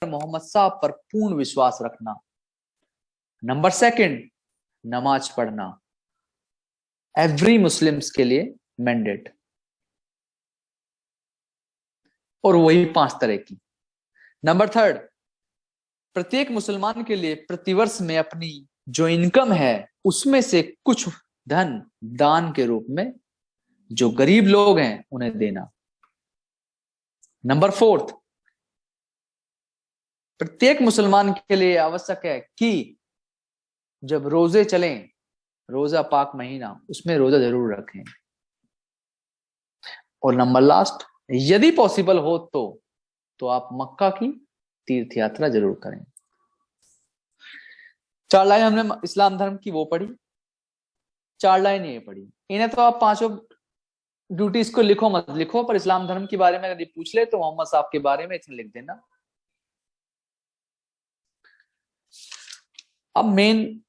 मोहम्मद साहब पर पूर्ण विश्वास रखना। नंबर सेकंड, नमाज पढ़ना, एवरी मुस्लिम्स के लिए मैंडेट, और वही 5 तरह की। नंबर थर्ड, प्रत्येक मुसलमान के लिए प्रतिवर्ष में अपनी जो इनकम है उसमें से कुछ धन दान के रूप में जो गरीब लोग हैं उन्हें देना। नंबर फोर्थ, प्रत्येक मुसलमान के लिए आवश्यक है कि जब रोजे चलें, रोजा पाक महीना, उसमें रोजा जरूर रखें। और नंबर लास्ट, यदि पॉसिबल हो तो आप मक्का की तीर्थ यात्रा जरूर करें। 4 लाइन हमने इस्लाम धर्म की वो पढ़ी, 4 लाइन ये पढ़ी। इन्हें तो आप 5 ड्यूटीज को लिखो मत लिखो, पर इस्लाम धर्म के बारे में यदि पूछ ले तो मोहम्मद साहब के बारे में इतना लिख देना। अब मेन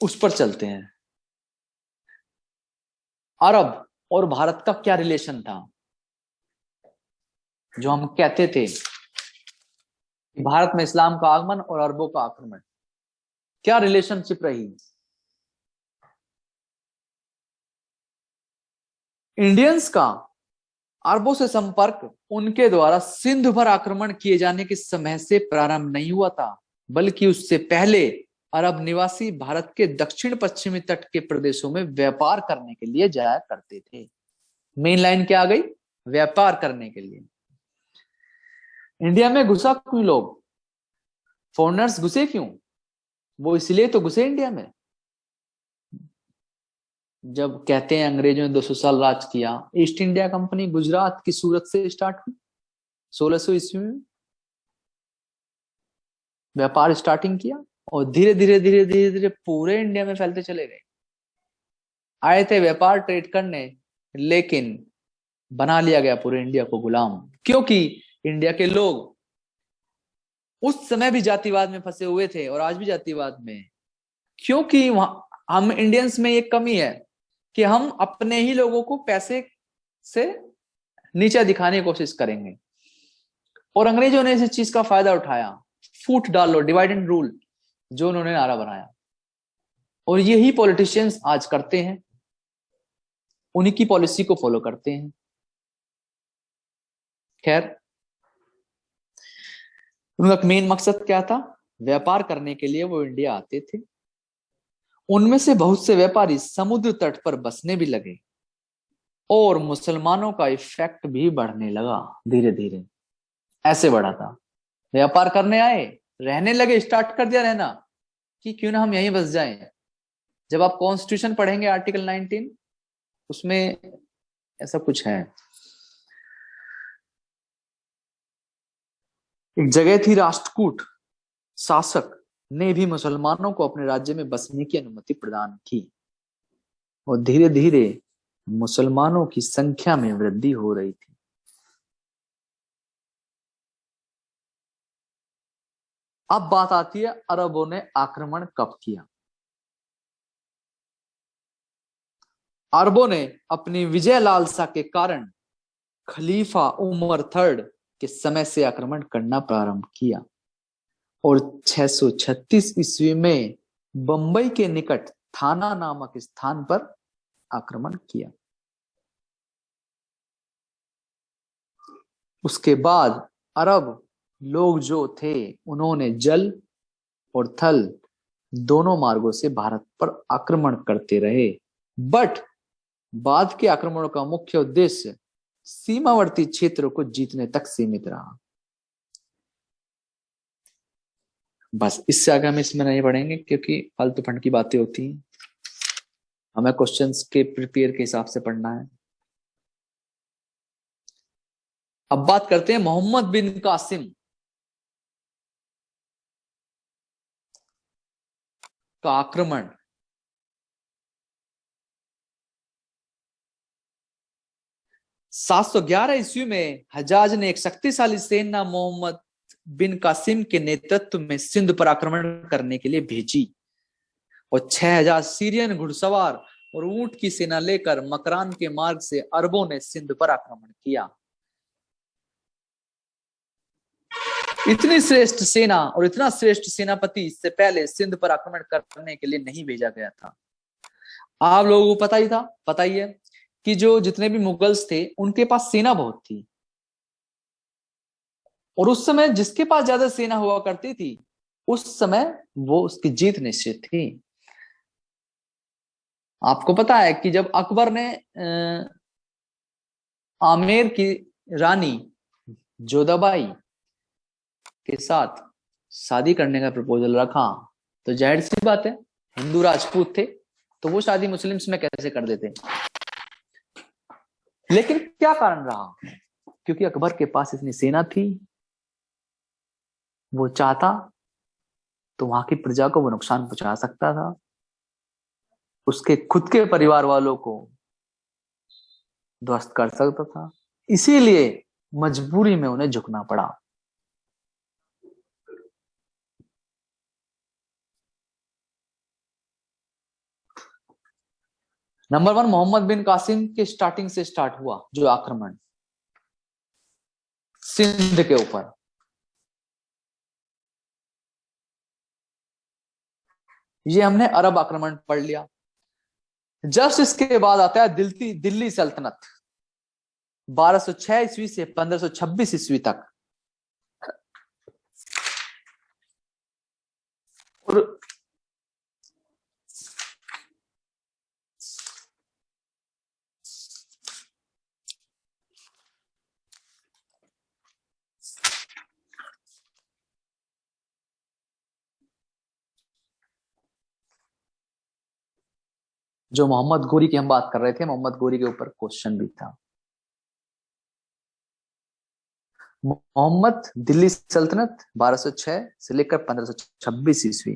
उस पर चलते हैं, अरब और भारत का क्या रिलेशन था। जो हम कहते थे कि भारत में इस्लाम का आगमन और अरबों का आक्रमण, क्या रिलेशनशिप रही। इंडियंस का अरबों से संपर्क उनके द्वारा सिंधु पर आक्रमण किए जाने के समय से प्रारंभ नहीं हुआ था, बल्कि उससे पहले अरब निवासी भारत के दक्षिण पश्चिमी तट के प्रदेशों में व्यापार करने के लिए जाया करते थे। मेन लाइन क्या आ गई, व्यापार करने के लिए। इंडिया में घुसा क्यों लोग, फॉरेनर्स घुसे क्यों, वो इसलिए तो घुसे इंडिया में। जब कहते हैं अंग्रेजों ने 200 साल राज किया, ईस्ट इंडिया कंपनी गुजरात की सूरत से स्टार्ट हुई 1600 ईस्वी में, व्यापार स्टार्टिंग किया और धीरे धीरे धीरे धीरे धीरे पूरे इंडिया में फैलते चले गए। आए थे व्यापार ट्रेड करने, लेकिन बना लिया गया पूरे इंडिया को गुलाम, क्योंकि इंडिया के लोग उस समय भी जातिवाद में फंसे हुए थे और आज भी जातिवाद में। क्योंकि हम इंडियंस में एक कमी है कि हम अपने ही लोगों को पैसे से नीचा दिखाने की कोशिश करेंगे, और अंग्रेजों ने इस चीज का फायदा उठाया। फूट डालो, डिवाइड एंड रूल, जो उन्होंने नारा बनाया, और यही पॉलिटिशियंस आज करते हैं, उन्हीं की पॉलिसी को फॉलो करते हैं। खैर, उनका मेन मकसद क्या था, व्यापार करने के लिए वो इंडिया आते थे। उनमें से बहुत से व्यापारी समुद्र तट पर बसने भी लगे और मुसलमानों का इफेक्ट भी बढ़ने लगा। धीरे धीरे ऐसे बढ़ा था, व्यापार करने आए, रहने लगे, स्टार्ट कर दिया रहना कि क्यों ना हम यहीं बस जाएं। जब आप कॉन्स्टिट्यूशन पढ़ेंगे आर्टिकल 19, उसमें ऐसा कुछ है। एक जगह थी, राष्ट्रकूट शासक ने भी मुसलमानों को अपने राज्य में बसने की अनुमति प्रदान की, और धीरे धीरे मुसलमानों की संख्या में वृद्धि हो रही थी। अब बात आती है अरबों ने आक्रमण कब किया। अरबों ने अपनी विजय लालसा के कारण खलीफा उमर थर्ड के समय से आक्रमण करना प्रारंभ किया, और 636 ईस्वी में बंबई के निकट थाना नामक स्थान पर आक्रमण किया। उसके बाद अरब लोग जो थे उन्होंने जल और थल दोनों मार्गों से भारत पर आक्रमण करते रहे, बट बाद के आक्रमणों का मुख्य उद्देश्य सीमावर्ती क्षेत्रों को जीतने तक सीमित रहा। बस, इससे आगे हम इसमें नहीं पढ़ेंगे क्योंकि फालतू फंड की बातें होती हैं, हमें क्वेश्चंस के प्रिपेयर के हिसाब से पढ़ना है। अब बात करते हैं मोहम्मद बिन कासिम का आक्रमण। सात सौ 11 ईस्वी में हजाज ने एक शक्तिशाली सेना मोहम्मद बिन कासिम के नेतृत्व में सिंध पर आक्रमण करने के लिए भेजी, और 6000 सीरियन घुड़सवार और ऊंट की सेना लेकर मकरान के मार्ग से अरबों ने सिंध पर आक्रमण किया। इतनी श्रेष्ठ सेना और इतना श्रेष्ठ सेनापति इससे पहले सिंध पर आक्रमण करने के लिए नहीं भेजा गया था। आप लोगों को पता ही था, पता ही है कि जो जितने भी मुगल्स थे उनके पास सेना बहुत थी, और उस समय जिसके पास ज्यादा सेना हुआ करती थी उस समय वो उसकी जीत निश्चित थी। आपको पता है कि जब अकबर ने आमेर की रानी जोधाबाई के साथ शादी करने का प्रपोजल रखा, तो जाहिर सी बात है हिंदू राजपूत थे तो वो शादी मुस्लिम्स में कैसे कर देते। लेकिन क्या कारण रहा, क्योंकि अकबर के पास इतनी सेना थी, वो चाहता तो वहां की प्रजा को वो नुकसान पहुंचा सकता था, उसके खुद के परिवार वालों को ध्वस्त कर सकता था, इसीलिए मजबूरी में उन्हें झुकना पड़ा। नंबर 1, मोहम्मद बिन कासिम के स्टार्टिंग से स्टार्ट हुआ जो आक्रमण सिंध के ऊपर। ये हमने अरब आक्रमण पढ़ लिया। जस्ट इसके बाद आता है दिल्ली सल्तनत 1206 ईस्वी से 1526 ईस्वी तक। और जो मोहम्मद गोरी की हम बात कर रहे थे, मोहम्मद गोरी के ऊपर क्वेश्चन भी था। मोहम्मद दिल्ली सल्तनत 1206 से लेकर 1526 ईस्वी,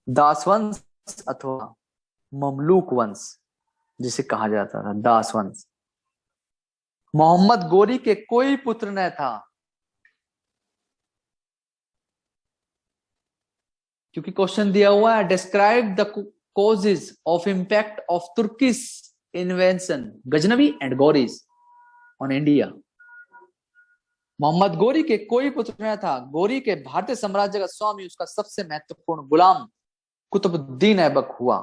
दासवंश अथवा ममलूक वंश जिसे कहा जाता था, दास वंश। मोहम्मद गोरी के कोई पुत्र न था, क्योंकि क्वेश्चन दिया हुआ है describe the causes of impact of Turkish invention Ghaznavi and Ghoris on India. Mohammad Ghori के कोई पुत्र न था। गोरी के भारतीय साम्राज्य का स्वामी उसका सबसे महत्वपूर्ण गुलाम कुतुबुद्दीन ऐबक हुआ।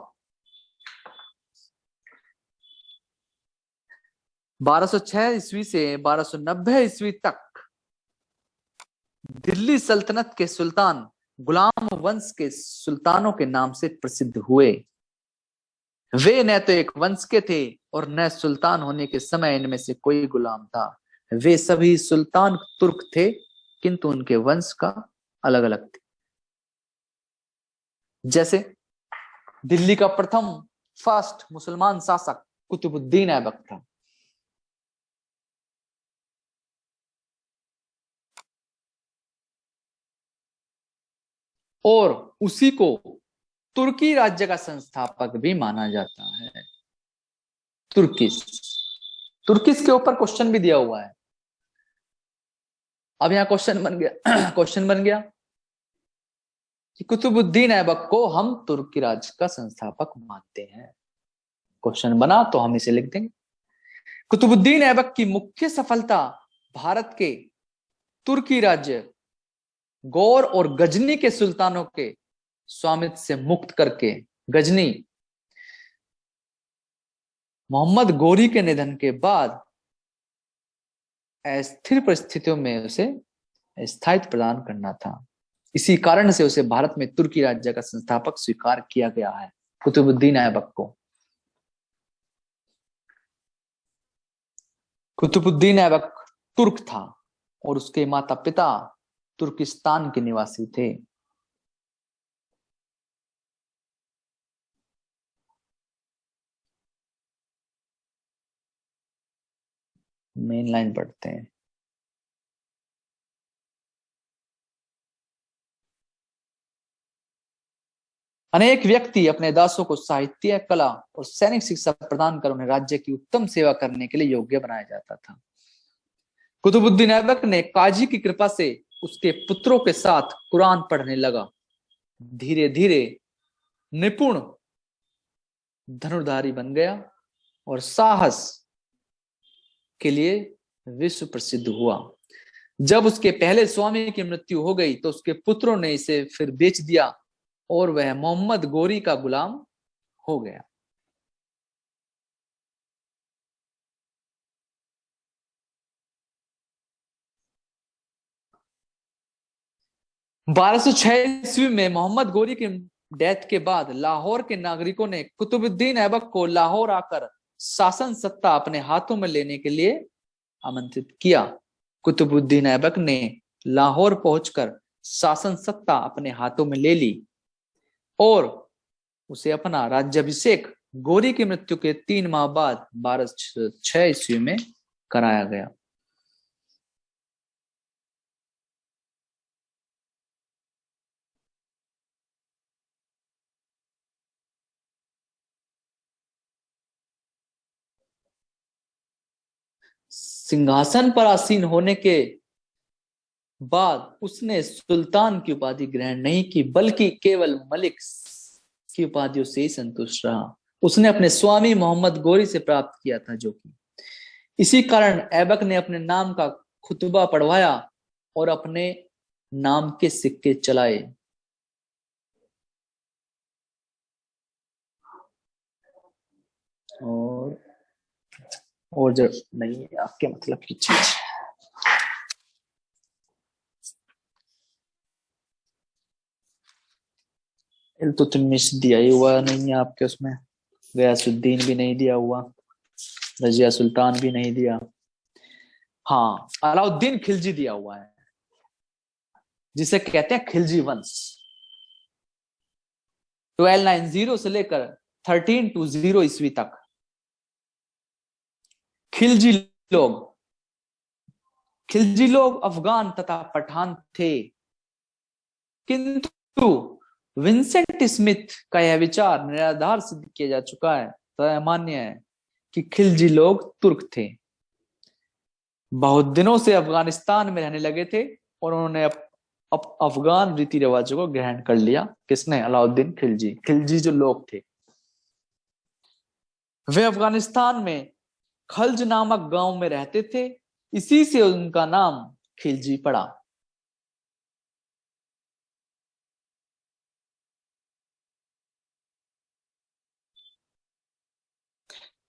1206 ईस्वी से 1290 ईस्वी तक दिल्ली सल्तनत के सुल्तान गुलाम वंश के सुल्तानों के नाम से प्रसिद्ध हुए। वे न तो एक वंश के थे और न सुल्तान होने के समय इनमें से कोई गुलाम था। वे सभी सुल्तान तुर्क थे, किंतु उनके वंश का अलग अलग थे। जैसे दिल्ली का प्रथम फर्स्ट मुसलमान शासक कुतुबुद्दीन ऐबक था। और उसी को तुर्की राज्य का संस्थापक भी माना जाता है। तुर्किस तुर्किस के ऊपर क्वेश्चन भी दिया हुआ है। अब यहां क्वेश्चन बन गया क्वेश्चन बन गया कि कुतुबुद्दीन ऐबक को हम तुर्की राज्य का संस्थापक मानते हैं। क्वेश्चन बना तो हम इसे लिख देंगे। कुतुबुद्दीन ऐबक की मुख्य सफलता भारत के तुर्की राज्य गौर और गजनी के सुल्तानों के स्वामित्व से मुक्त करके गजनी मोहम्मद गोरी के निधन के बाद अस्थिर परिस्थितियों में उसे स्थायित्व प्रदान करना था। इसी कारण से उसे भारत में तुर्की राज्य का संस्थापक स्वीकार किया गया है, कुतुबुद्दीन ऐबक को। कुतुबुद्दीन ऐबक तुर्क था और उसके माता पिता तुर्किस्तान के निवासी थे। मेन लाइन पढ़ते हैं। अनेक व्यक्ति अपने दासों को साहित्य, कला और सैनिक शिक्षा प्रदान कर उन्हें राज्य की उत्तम सेवा करने के लिए योग्य बनाया जाता था। कुतुबुद्दीन ऐबक ने काजी की कृपा से उसके पुत्रों के साथ कुरान पढ़ने लगा। धीरे धीरे निपुण धनुर्धारी बन गया और साहस के लिए विश्व प्रसिद्ध हुआ। जब उसके पहले स्वामी की मृत्यु हो गई तो उसके पुत्रों ने इसे फिर बेच दिया और वह मोहम्मद गोरी का गुलाम हो गया। बारह सौ छह ईस्वी में मोहम्मद गोरी की डेथ के बाद लाहौर के नागरिकों ने कुतुबुद्दीन ऐबक को लाहौर आकर शासन सत्ता अपने हाथों में लेने के लिए आमंत्रित किया। कुतुबुद्दीन ऐबक ने लाहौर पहुंचकर शासन सत्ता अपने हाथों में ले ली और उसे अपना राज्याभिषेक गोरी की मृत्यु के 3 माह बाद 1206 ईस्वी में कराया गया। सिंहासन पर आसीन होने के बाद उसने सुल्तान की उपाधि ग्रहण नहीं की, बल्कि केवल मलिक की उपाधियों से ही संतुष्ट रहा। उसने अपने स्वामी मोहम्मद गोरी से प्राप्त किया था, जो कि इसी कारण ऐबक ने अपने नाम का खुतबा पढ़वाया और अपने नाम के सिक्के चलाए। और जो नहीं है आपके मतलब की चीज, इल्तुतमिश दिया ही हुआ नहीं है आपके उसमें, गयासुद्दीन भी नहीं दिया हुआ, रजिया सुल्तान भी नहीं दिया। हाँ, अलाउद्दीन खिलजी दिया हुआ है, जिसे कहते हैं खिलजी वंश। 1290 से लेकर 1320 ईस्वी तक खिलजी लोग खिलजी लोग अफगान तथा पठान थे, किंतु विंसेंट स्मिथ का यह विचार निराधार सिद्ध किया जा चुका है, तो मान्य है कि खिलजी लोग तुर्क थे, बहुत दिनों से अफगानिस्तान में रहने लगे थे और उन्होंने अफगान रीति रिवाजों को ग्रहण कर लिया। किसने? अलाउद्दीन खिलजी। खिलजी जो लोग थे वे अफगानिस्तान में खल्ज नामक गांव में रहते थे, इसी से उनका नाम खिलजी पड़ा।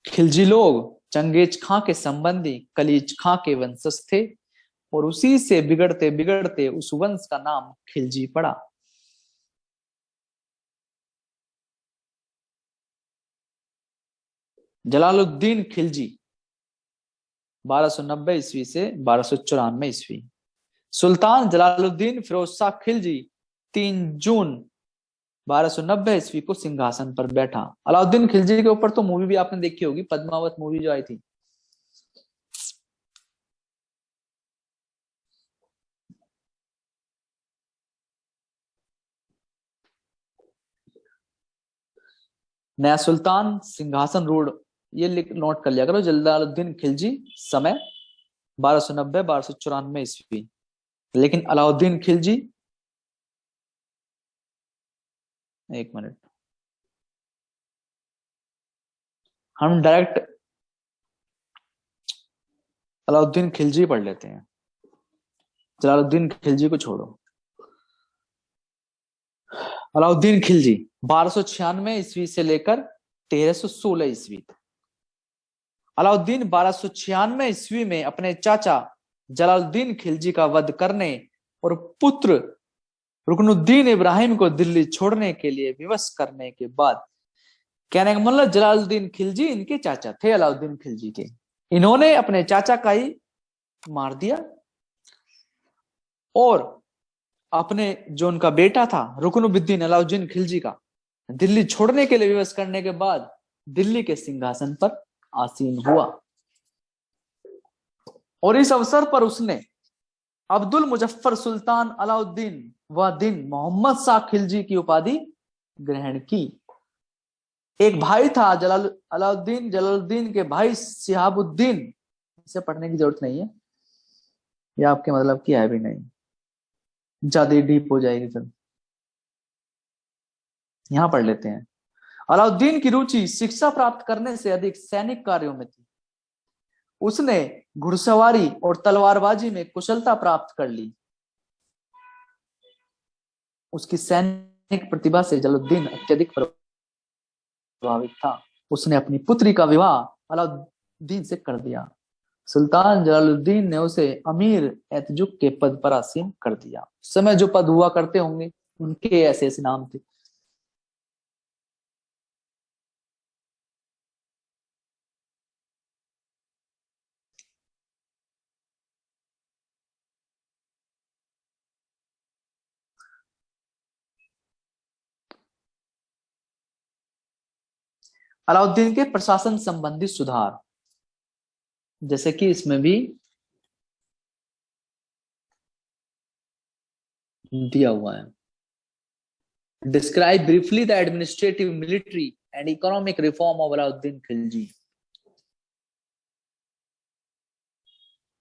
खिलजी लोग चंगेज खां के संबंधी कलीज खां के वंशज थे और उसी से बिगड़ते बिगड़ते उस वंश का नाम खिलजी पड़ा। जलालुद्दीन खिलजी 1290 ईस्वी से 1294 ईस्वी। सुल्तान जलालुद्दीन फिरोज शाह खिलजी 3 जून 1290 ईस्वी को सिंहासन पर बैठा। अलाउद्दीन खिलजी के ऊपर तो मूवी भी आपने देखी होगी, पद्मावत मूवी जो आई थी। नया सुल्तान सिंहासन रूढ़, ये नोट कर लिया करो, जलालुद्दीन खिलजी, समय 1290-1294 ईस्वी। लेकिन अलाउद्दीन खिलजी, एक मिनट, हम डायरेक्ट अलाउद्दीन खिलजी पढ़ लेते हैं, जलालुद्दीन खिलजी को छोड़ो। अलाउद्दीन खिलजी 1296 ईस्वी से लेकर 1316 ईस्वी तक। अलाउद्दीन 1296 ईस्वी में अपने चाचा जलालुद्दीन खिलजी का वध करने और पुत्र रुकनुद्दीन इब्राहिम को दिल्ली छोड़ने के लिए विवश करने के बाद, कहने का मतलब जलालुद्दीन खिलजी इनके चाचा थे, अलाउद्दीन खिलजी के, इन्होंने अपने चाचा का ही मार दिया और अपने जो उनका बेटा था रुकनुद्दीन अलाउद्दीन खिलजी का दिल्ली छोड़ने के लिए विवश करने के बाद दिल्ली के सिंहासन पर आसीन हुआ और इस अवसर पर उसने अब्दुल मुजफ्फर सुल्तान अलाउद्दीन व दिन मोहम्मद शाह खिलजी की उपाधि ग्रहण की। एक भाई था अलाउद्दीन, जलालुद्दीन के भाई शिहाबुद्दीन, इसे पढ़ने की जरूरत नहीं है, या आपके मतलब की है भी नहीं, ज्यादा डीप हो जाएगी फिर, यहां पढ़ लेते हैं। अलाउद्दीन की रुचि शिक्षा प्राप्त करने से अधिक सैनिक कार्यों में थी। उसने घुड़सवारी और तलवारबाजी में कुशलता प्राप्त कर ली। उसकी सैनिक प्रतिभा से जलालुद्दीन अत्यधिक प्रभावित था। उसने अपनी पुत्री का विवाह अलाउद्दीन से कर दिया। सुल्तान जलालुद्दीन ने उसे अमीर एतजुक के पद पर आसीन कर दिया। उस समय जो पद हुआ करते होंगे उनके ऐसे ऐसे नाम थे। अलाउद्दीन के प्रशासन संबंधी सुधार, जैसे कि इसमें भी दिया हुआ है। Describe briefly the administrative, military and economic reform of Alauddin Khilji.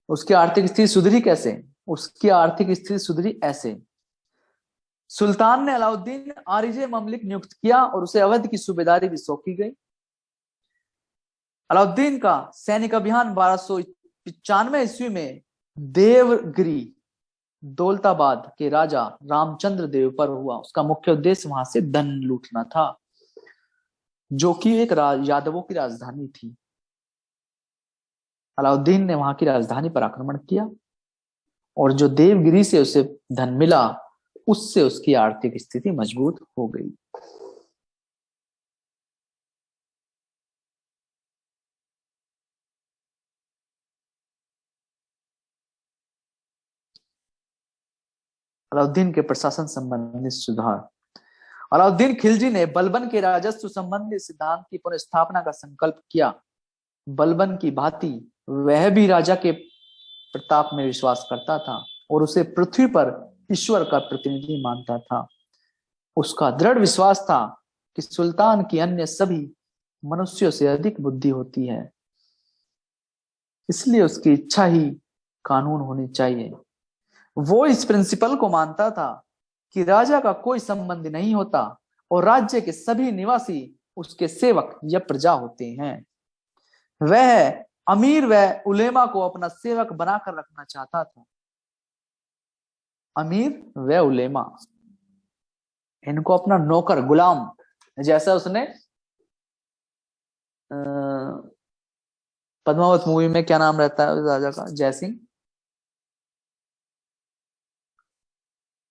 उसकी आर्थिक स्थिति सुधरी कैसे? उसकी आर्थिक स्थिति सुधरी ऐसे। सुल्तान ने अलाउद्दीन आरिजे ममलिक नियुक्त किया और उसे अवध की सूबेदारी भी सौंपी गई। अलाउद्दीन का सैनिक अभियान 1295 ईस्वी में देवगिरी दौलताबाद के राजा रामचंद्र देव पर हुआ। उसका मुख्य उद्देश्य वहां से धन लूटना था, जो कि एक यादवों की राजधानी थी। अलाउद्दीन ने वहां की राजधानी पर आक्रमण किया और जो देवगिरी से उसे धन मिला उससे उसकी आर्थिक स्थिति मजबूत हो गई। अलाउद्दीन के प्रशासन संबंधी सुधार। अलाउद्दीन खिलजी ने बलबन के राजस्व संबंधी सिद्धांत की पुनर्स्थापना का संकल्प किया। बलबन की भांति वह भी राजा के प्रताप में विश्वास करता था और उसे पृथ्वी पर ईश्वर का प्रतिनिधि मानता था। उसका दृढ़ विश्वास था कि सुल्तान की अन्य सभी मनुष्यों से अधिक बुद्धि होती है, इसलिए उसकी इच्छा ही कानून होनी चाहिए। वो इस प्रिंसिपल को मानता था कि राजा का कोई संबंध नहीं होता और राज्य के सभी निवासी उसके सेवक या प्रजा होते हैं। वह अमीर व उलेमा को अपना सेवक बनाकर रखना चाहता था। अमीर व उलेमा, इनको अपना नौकर गुलाम, जैसा उसने पद्मावत मूवी में क्या नाम रहता है राजा का, जयसिंह,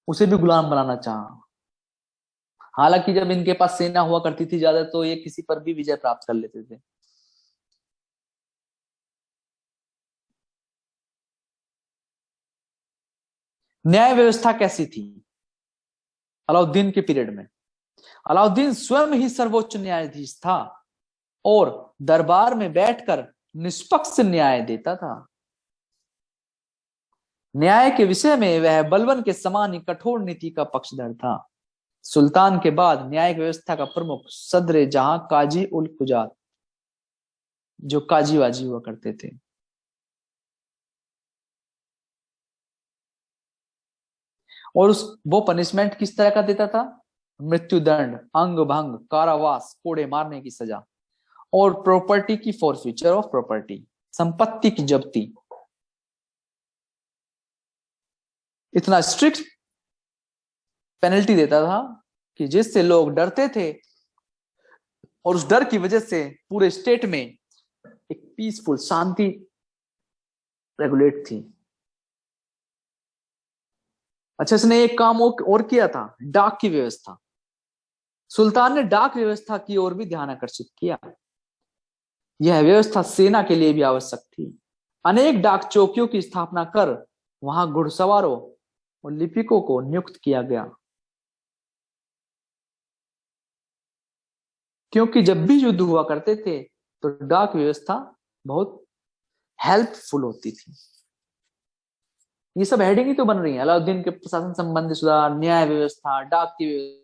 उसे भी गुलाम बनाना चाहा। हालांकि जब इनके पास सेना हुआ करती थी ज्यादा तो ये किसी पर भी विजय प्राप्त कर लेते थे। न्याय व्यवस्था कैसी थी अलाउद्दीन के पीरियड में? अलाउद्दीन स्वयं ही सर्वोच्च न्यायाधीश था और दरबार में बैठकर निष्पक्ष न्याय देता था। न्याय के विषय में वह बलबन के समान ही कठोर नीति का पक्षधर था। सुल्तान के बाद न्यायिक व्यवस्था का प्रमुख सदरे जहां काजी उल कुजात, जो काजी वाजी हुआ करते थे। और वो पनिशमेंट किस तरह का देता था? मृत्युदंड, अंग भंग, कारावास, कोड़े मारने की सजा और प्रॉपर्टी की फॉरफीचर ऑफ प्रॉपर्टी, संपत्ति की जब्ती। इतना स्ट्रिक्ट पेनल्टी देता था कि जिससे लोग डरते थे और उस डर की वजह से पूरे स्टेट में एक पीसफुल शांति रेगुलेट थी। अच्छा, इसने एक काम और किया था, डाक की व्यवस्था। सुल्तान ने डाक व्यवस्था की ओर भी ध्यान आकर्षित किया। यह व्यवस्था सेना के लिए भी आवश्यक थी। अनेक डाक चौकियों की स्थापना कर वहां घुड़सवारों और लिपिकों को नियुक्त किया गया, क्योंकि जब भी युद्ध हुआ करते थे तो डाक व्यवस्था बहुत हेल्पफुल होती थी। ये सब हेडिंग ही तो बन रही है, अलाउद्दीन के प्रशासन संबंधी सुधार, न्याय व्यवस्था, डाक की व्यवस्था।